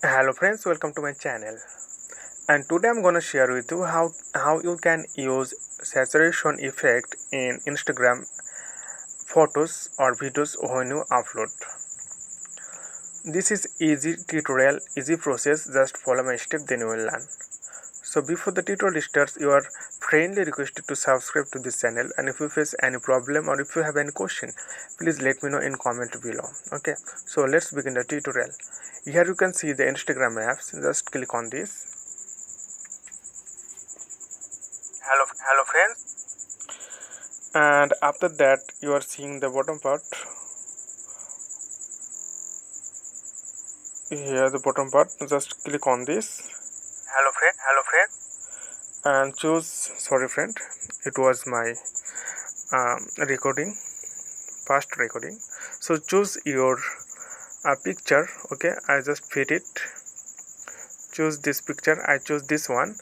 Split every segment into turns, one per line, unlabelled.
Hello friends, welcome to my channel. And today I'm gonna share with you how you can use saturation effect in Instagram photos or videos when you upload. This is easy tutorial, easy process. Just follow my step, then you will learn. So before the tutorial starts, you are friendly requested to subscribe to this channel. And if you face any problem or if you have any question, please let me know in comment below. Okay. So let's begin the tutorial. Here you can see the Instagram apps. Just click on this. Hello friends. And after that you are seeing the bottom part. Here the bottom part, just click on this. Hello friend. And choose, sorry friend, it was my recording, past recording. So choose your picture. Okay, I just fit it. Choose this picture. I choose this one.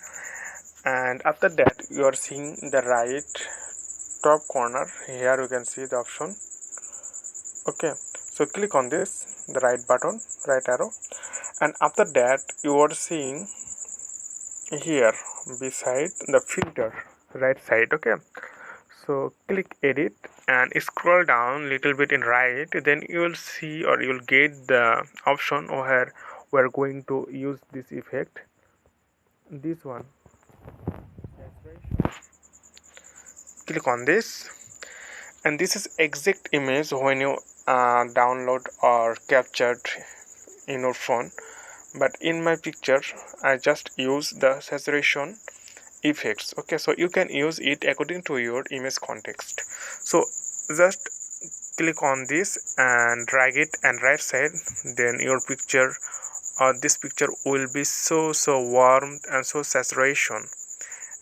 And after that you are seeing the right top corner. Here you can see the option. Okay, so click on this, the right button, right arrow, and after that you are seeing here beside the filter, right side. Okay, so click edit and scroll down little bit in right, then you will see or you will get the option where we are going to use this effect, this one. Click on this, and this is exact image when you download or captured in your phone. But in my picture I just use the saturation effects. Okay, so you can use it according to your image context. So just click on this and drag it and right side, then your picture or this picture will be so warm and so saturation,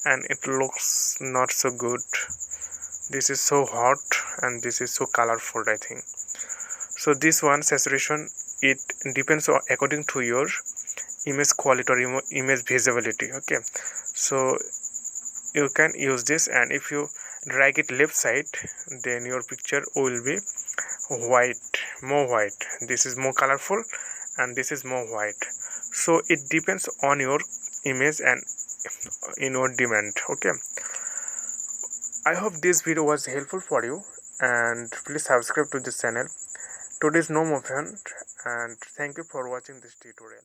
and it looks not so good. This is so hot and this is so colorful, I think. So this one saturation, it depends on according to your image quality or image visibility. Okay, so you can use this, and if you drag it left side, then your picture will be white, more white. This is more colorful and this is more white. So it depends on your image and in your demand. Okay, I hope this video was helpful for you, and please subscribe to this channel. Today is no more fun, and thank you for watching this tutorial.